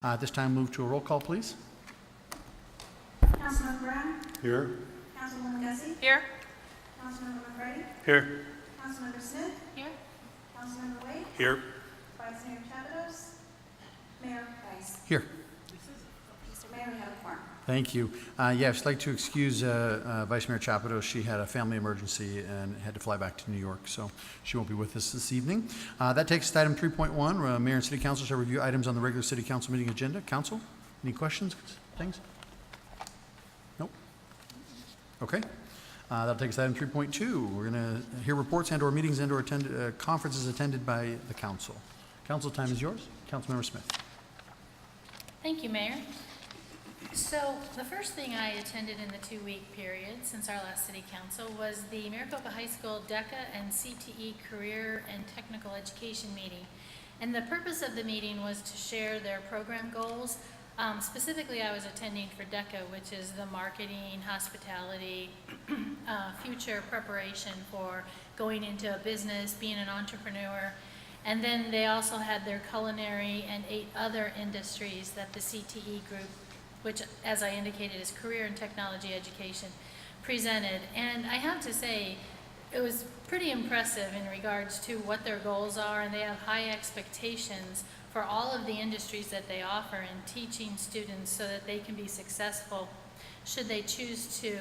At this time, move to a roll call, please. Councilmember Brown? Here. Councilwoman Gussie? Here. Councilmember McCarty? Here. Councilmember Smith? Here. Councilmember Wade? Here. Vice Mayor Chapados? Mayor Price? Here. Mr. Mayor, we have a quorum. Thank you. Yes, I'd like to excuse Vice Mayor Chapados. She had a family emergency and had to fly back to New York, so she won't be with us this evening. That takes us to item 3.1. Mayor and City Council shall review items on the regular City Council meeting agenda. Council, any questions, things? Nope. Okay. That'll take us to item 3.2. We're going to hear reports and/or meetings and/or conferences attended by the council. Council time is yours. Councilmember Smith. Thank you, Mayor. So the first thing I attended in the 2-week period since our last city council was the Maricopa High School DECA and CTE Career and Technical Education meeting. And the purpose of the meeting was to share their program goals. Specifically, I was attending for DECA, which is the marketing, hospitality, future preparation for going into a business, being an entrepreneur. And then they also had their culinary and 8 other industries that the CTE group, which, as I indicated, is Career and Technology Education, presented. And I have to say, it was pretty impressive in regards to what their goals are, and they have high expectations for all of the industries that they offer in teaching students so that they can be successful should they choose to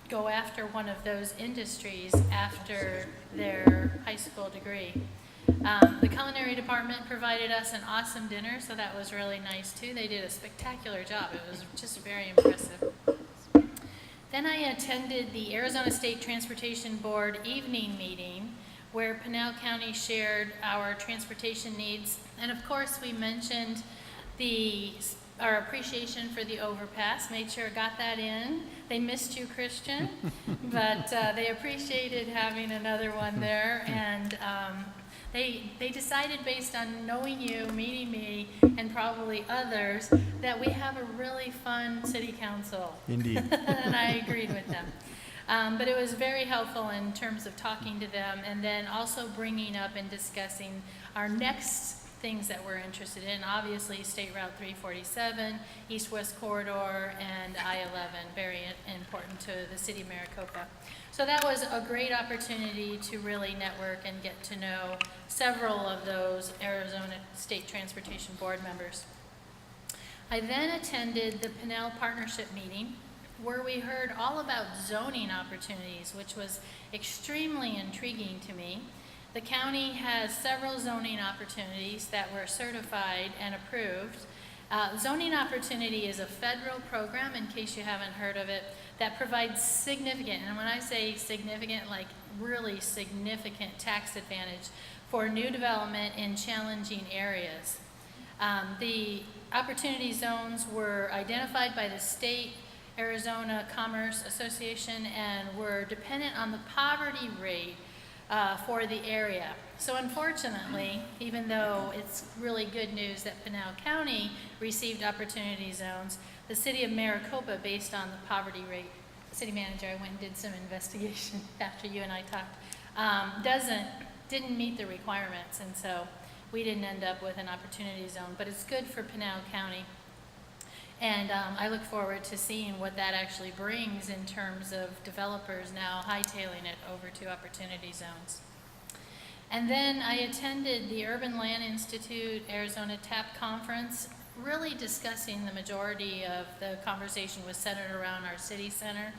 go after one of those industries after their high school degree. The culinary department provided us an awesome dinner, so that was really nice too. They did a spectacular job. It was just very impressive. Then I attended the Arizona State Transportation Board evening meeting where Pinal County shared our transportation needs. And of course, we mentioned our appreciation for the overpass, made sure got that in. They missed you, Christian, but they appreciated having another one there. And they decided, based on knowing you, meeting me, and probably others, that we have a really fun city council. Indeed. And I agreed with them. But it was very helpful in terms of talking to them and then also bringing up and discussing our next things that we're interested in. Obviously, State Route 347, East-West Corridor, and I-11, very important to the city of Maricopa. So that was a great opportunity to really network and get to know several of those Arizona State Transportation Board members. I then attended the Pinal Partnership meeting, where we heard all about zoning opportunities, which was extremely intriguing to me. The county has several zoning opportunities that were certified and approved. Zoning Opportunity is a federal program, in case you haven't heard of it, that provides significant, and when I say significant, like really significant tax advantage for new development in challenging areas. The opportunity zones were identified by the state Arizona Commerce Association and were dependent on the poverty rate for the area. So unfortunately, even though it's really good news that Pinal County received opportunity zones, the city of Maricopa, based on the poverty rate, city manager, I went and did some investigation after you and I talked, didn't meet the requirements, and so we didn't end up with an opportunity zone, but it's good for Pinal County. And I look forward to seeing what that actually brings in terms of developers now hightailing it over to opportunity zones. And then I attended the Urban Land Institute Arizona TAP conference, really discussing the majority of the conversation was centered around our city center.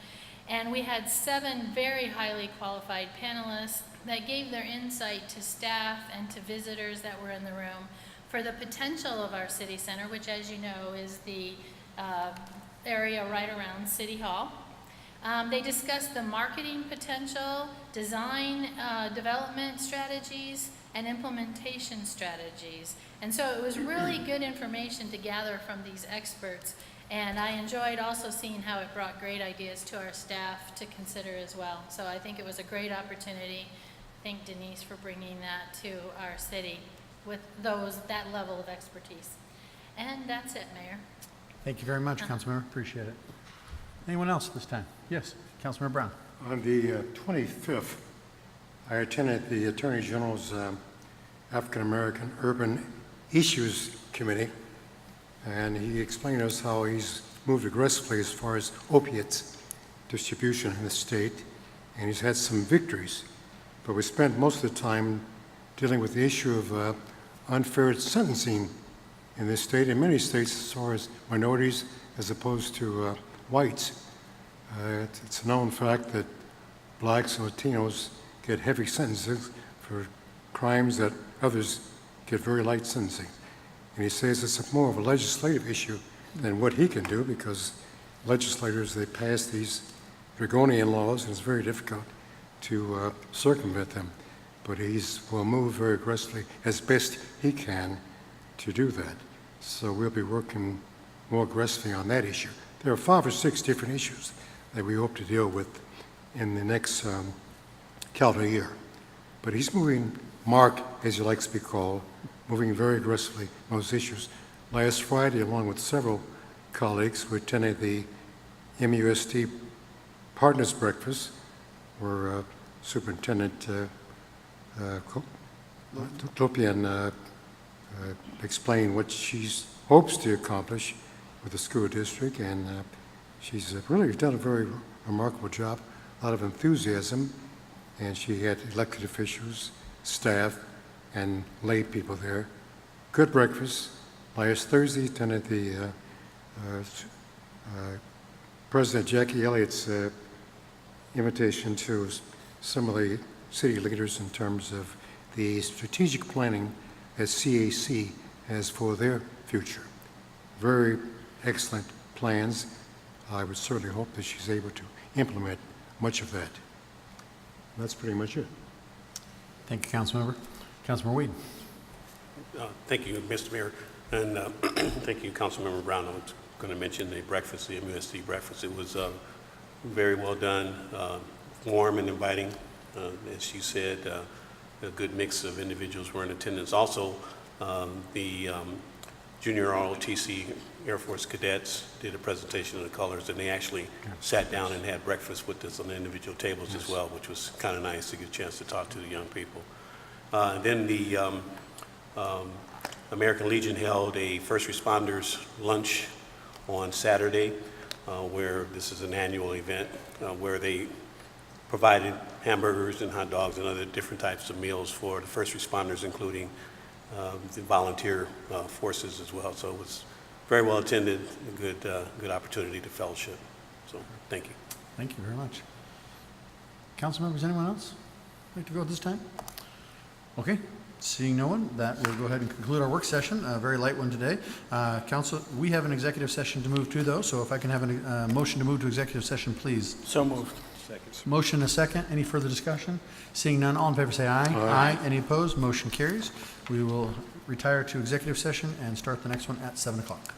And we had 7 very highly qualified panelists that gave their insight to staff and to visitors that were in the room for the potential of our city center, which, as you know, is the area right around City Hall. They discussed the marketing potential, design development strategies, and implementation strategies. And so it was really good information to gather from these experts. And I enjoyed also seeing how it brought great ideas to our staff to consider as well. So I think it was a great opportunity. Thank Denise for bringing that to our city with that level of expertise. And that's it, Mayor. Thank you very much, Councilmember. Appreciate it. Anyone else this time? Yes, Councilmember Brown. On the 25th, I attended the Attorney General's African American Urban Issues Committee, and he explained to us how he's moved aggressively as far as opiates distribution in the state, and he's had some victories. But we spent most of the time dealing with the issue of unfair sentencing in this state, in many states, as far as minorities as opposed to whites. It's a known fact that blacks and Latinos get heavy sentences for crimes that others get very light sentencing. And he says it's more of a legislative issue than what he can do, because legislators, they pass these draconian laws, and it's very difficult to circumvent them. But he will move very aggressively as best he can to do that. So we'll be working more aggressively on that issue. There are 5 or 6 different issues that we hope to deal with in the next calendar year. But he's moving, Mark, as he likes to be called, moving very aggressively on those issues. Last Friday, along with several colleagues, we attended the MUSD Partners Breakfast, where Superintendent Topian explained what she hopes to accomplish with the school district, and she's really done a very remarkable job, a lot of enthusiasm, and she had elected officials, staff, and lay people there. Good breakfast. Last Thursday, attended the President Jackie Elliott's invitation to some of the city leaders in terms of the strategic planning that CAC has for their future. Very excellent plans. I would certainly hope that she's able to implement much of that. That's pretty much it. Thank you, Councilmember. Councilmember Weed. Thank you, Mr. Mayor, and thank you, Councilmember Brown. I was going to mention the breakfast, the MUSD breakfast. It was very well done, warm and inviting. As you said, a good mix of individuals were in attendance. Also, the junior ROTC Air Force cadets did a presentation of the colors, and they actually sat down and had breakfast with us on the individual tables as well, which was kind of nice to get a chance to talk to the young people. And then the American Legion held a first responders lunch on Saturday, where this is an annual event where they provided hamburgers and hot dogs and other different types of meals for the first responders, including the volunteer forces as well. So it was very well attended, a good opportunity to fellowship. So thank you. Thank you very much. Council members, anyone else like to go at this time? Okay, seeing no one, that will go ahead and conclude our work session, a very light one today. Council, we have an executive session to move to, though, so if I can have a motion to move to executive session, please. So moved. Motion and a second. Any further discussion? Seeing none, all in favor say aye. Aye. Any opposed? Motion carries. We will retire to executive session and start the next one at 7 o'clock.